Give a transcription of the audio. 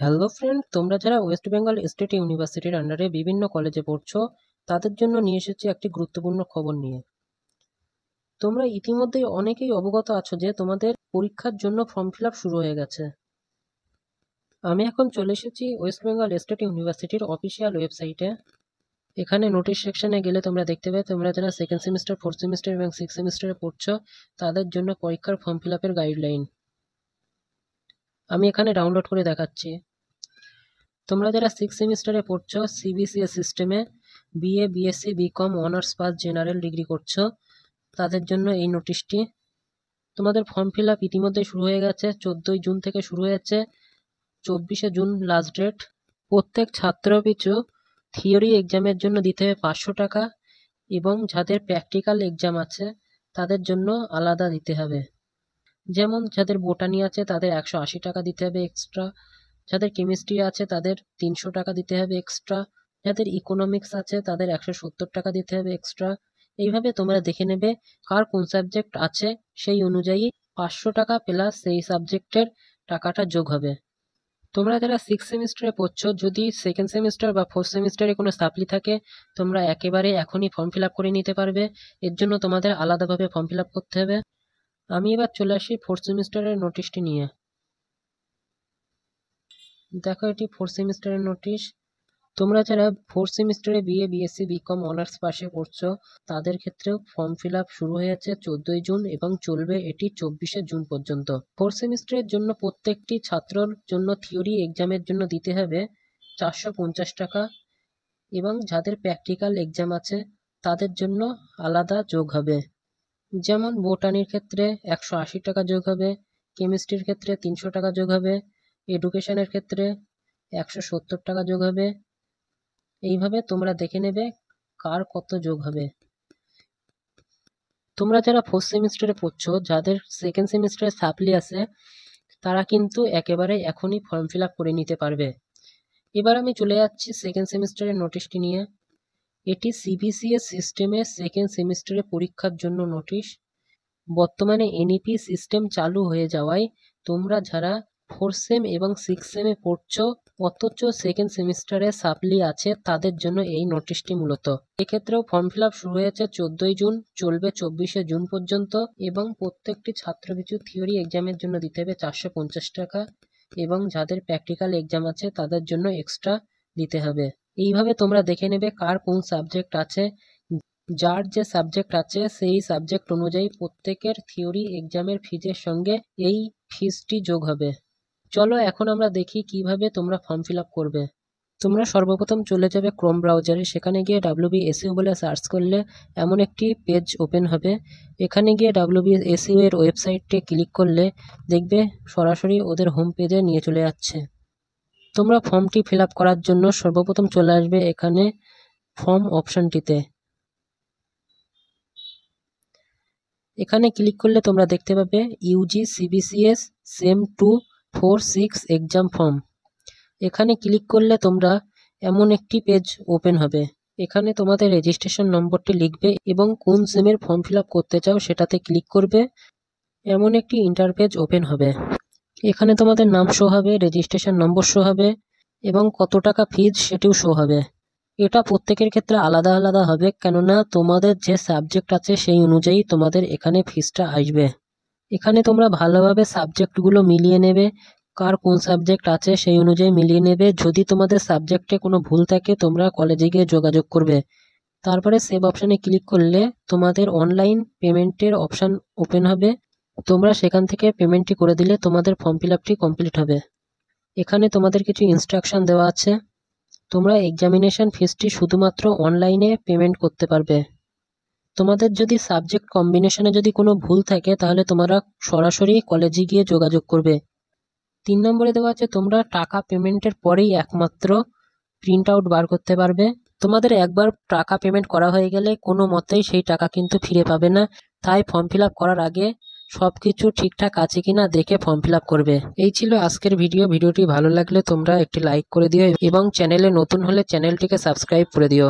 Hello friend, তোমরা যারা West Bengal state ইউনিভার্সিটির আন্ডারে বিভিন্ন কলেজে পড়ছো তাদের জন্য নিয়ে এসেছি একটি গুরুত্বপূর্ণ খবর নিয়ে। তোমরা ইতিমধ্যেই অনেকেই অবগত আছো যে তোমাদের পরীক্ষার জন্য ফর্ম ফিল আপ শুরু হয়ে গেছে। আমি এখন চলে এসেছি ওয়েস্ট বেঙ্গল স্টেট ইউনিভার্সিটির অফিসিয়াল ওয়েবসাইটে। এখানে নোটিশ সেকশনে গেলে তোমরা দেখতে পাবে তোমরা যারা সেকেন্ড সেমিস্টার, ফোর্থ সেমিস্টার এবং সিক্স সেমিস্টারে পড়ছো তাদের জন্য পরীক্ষার ফর্ম ফিল আপের গাইডলাইন আমি এখানে ডাউনলোড করে দেখাচ্ছি। তোমরা যারা সিক্স সেমিস্টারে পড়ছো সিবিসিএস সিস্টেমে BA, BSc, BCom, honours pass, general degree করছো তাদের জন্য এই নোটিশটি। তোমাদের ফর্ম ফিল আপ ইতিমধ্যে শুরু হয়ে গেছে, 14ই জুন থেকে শুরু হয়েছে, 24শে জুন লাস্ট ডেট। প্রত্যেক ছাত্র পিছু থিওরি এক্সামের জন্য দিতে হবে 500 টাকা এবং যাদের প্র্যাকটিক্যাল এক্সাম আছে তাদের জন্য আলাদা দিতে হবে। যেমন যাদের বোটানি আছে তাদের 180 টাকা দিতে হবে এক্সট্রা, যাদের কেমিস্ট্রি আছে তাদের 300 টাকা দিতে হবে এক্সট্রা, যাদের ইকোনমিক্স আছে তাদের 170 টাকা দিতে হবে এক্সট্রা। এইভাবে তোমরা দেখে নেবে কার কোন সাবজেক্ট আছে, সেই অনুযায়ী 500 টাকা প্লাস সেই সাবজেক্টের টাকাটা যোগ হবে। তোমরা যারা সিক্স সেমিস্টারে পড়ছো, যদি সেকেন্ড সেমিস্টার বা ফোর্থ সেমিস্টারে কোনো সাপ্লি থাকে তোমরা একেবারে এখনই ফর্ম ফিল আপ করে নিতে পারবে। এর জন্য তোমাদের আলাদাভাবে ফর্ম ফিল আপ করতে হবে। আমি এবার চলে আসি ফোর্থ সেমিস্টারের নোটিশটি নিয়ে। দেখো, এটি ফোর্থ সেমিস্টারের নোটিশ। তোমরা যারা ফোর্থ সেমিস্টারে বিএ, বিএসসি, বিকম, অনার্স পাশে পড়ছো তাদের ক্ষেত্রেও ফর্ম ফিল আপ শুরু হয়েছে 14ই জুন এবং চলবে এটি 24শে জুন পর্যন্ত। ফোর্থ সেমিস্টারের জন্য প্রত্যেকটি ছাত্রর জন্য থিওরি এক্সামের জন্য দিতে হবে 450 টাকা এবং যাদের প্র্যাকটিক্যাল এক্সাম আছে তাদের জন্য আলাদা যোগ হবে। যেমন বোটানির ক্ষেত্রে 180 টাকা যোগ হবে, কেমিস্ট্রির ক্ষেত্রে 300 টাকা যোগ হবে, এডুকেশনের ক্ষেত্রে 170 টাকা যোগ হবে। এইভাবে তোমরা দেখে নেবে কার কত যোগ হবে। তোমরা যারা ফোর্থ সেমিস্টারে পড়ছো যাদের সেকেন্ড সেমিস্টারে সাপ্লি আছে তারা কিন্তু একেবারে এখনই ফর্ম ফিল আপ করে নিতে পারবে। এবার আমি চলে যাচ্ছি সেকেন্ড সেমিস্টারের নোটিশটি নিয়ে। এটি সিবিসিএস সিস্টেমে সেকেন্ড সেমিস্টারে পরীক্ষার জন্য নোটিশ। বর্তমানে এনইপি সিস্টেম চালু হয়ে যাওয়ায় তোমরা যারা ফোর্থ সেম এবং সিক্স সেমে পড়ছো অথচ সেকেন্ড সেমিস্টারে সাপ্লি আছে তাদের জন্য এই নোটিশটি মূলত। এক্ষেত্রেও ফর্ম ফিল আপ শুরু হয়েছে 14ই জুন, চলবে 24শে জুন পর্যন্ত এবং প্রত্যেকটি ছাত্রপিছু থিওরি এক্সামের জন্য দিতে হবে 450 টাকা এবং যাদের প্র্যাকটিক্যাল এক্সাম আছে তাদের জন্য এক্সট্রা দিতে হবে। এইভাবে তোমরা দেখে নেবে কার কোন সাবজেক্ট আছে। যার যে সাবজেক্ট আছে সেই সাবজেক্ট অনুযায়ী প্রত্যেকের থিওরি এক্সামের ফিজের সঙ্গে এই ফিজটি যোগ হবে। চলো এখন আমরা দেখি কিভাবে তোমরা ফর্ম ফিল আপ করবে। তোমরা সর্বপ্রথম চলে যাবে ক্রোম ব্রাউজারে, সেখানে গিয়ে WBSU বলে সার্চ করলে এমন একটি পেজ ওপেন হবে। এখানে গিয়ে WBSU এর ওয়েবসাইটে ক্লিক করলে দেখবে সরাসরি ওদের হোম পেজে নিয়ে চলে যাচ্ছে। তোমরা ফর্মটি ফিল আপ করার জন্য সর্বপ্রথম চলে আসবে এখানে ফর্ম অপশনটিতে। এখানে ক্লিক করলে তোমরা দেখতে পাবে Yuji CBCS same 246 exam form. এখানে ক্লিক করলে তোমরা এমন একটি পেজ ওপেন হবে। এখানে তোমাদের রেজিস্ট্রেশন নম্বরটি লিখবে এবং কোন সেমের ফর্ম ফিল আপ করতে চাও সেটাতে ক্লিক করবে। এমন একটি ইন্টারপেজ ওপেন হবে। এখানে তোমাদের নাম শো হবে, রেজিস্ট্রেশন নম্বর শো হবে এবং কত টাকা ফিজ সেটিও শো হবে। এটা প্রত্যেকের ক্ষেত্রে আলাদা আলাদা হবে, কেননা তোমাদের যে সাবজেক্ট আছে সেই অনুযায়ী তোমাদের এখানে ফিজটা আসবে। এখানে তোমরা ভালোভাবে সাবজেক্টগুলো মিলিয়ে নেবে, কার কোন সাবজেক্ট আছে সেই অনুযায়ী মিলিয়ে নেবে। যদি তোমাদের সাবজেক্টে কোনো ভুল থাকে তোমরা কলেজে গিয়ে যোগাযোগ করবে। তারপরে সেভ অপশানে ক্লিক করলে তোমাদের অনলাইন পেমেন্টের অপশান ওপেন হবে। তোমরা সেখান থেকে পেমেন্টটি করে দিলে তোমাদের ফর্ম ফিল আপটি কমপ্লিট হবে। এখানে তোমাদের কিছু ইনস্ট্রাকশন দেওয়া আছে। তোমরা এক্সামিনেশন ফিসটি শুধুমাত্র অনলাইনে পেমেন্ট করতে পারবে। তোমাদের যদি সাবজেক্ট কম্বিনেশনে যদি কোনো ভুল থাকে তাহলে তোমরা সরাসরি কলেজে গিয়ে যোগাযোগ করবে। 3 নম্বরে দেওয়া আছে তোমরা টাকা পেমেন্টের পরেই একমাত্র প্রিন্ট আউট বার করতে পারবে। তোমাদের একবার টাকা পেমেন্ট করা হয়ে গেলে কোনো মতেই সেই টাকা কিন্তু ফিরে পাবে না। তাই ফর্ম ফিল আপ করার আগে সব কিছু ঠিকঠাক আছে কিনা দেখে ফর্ম ফিল আপ করবে। এই ছিল আজকের ভিডিও। ভিডিওটি ভালো লাগলে তোমরা একটি লাইক করে দিও এবং চ্যানেলে নতুন হলে চ্যানেলটিকে সাবস্ক্রাইব করে দিও।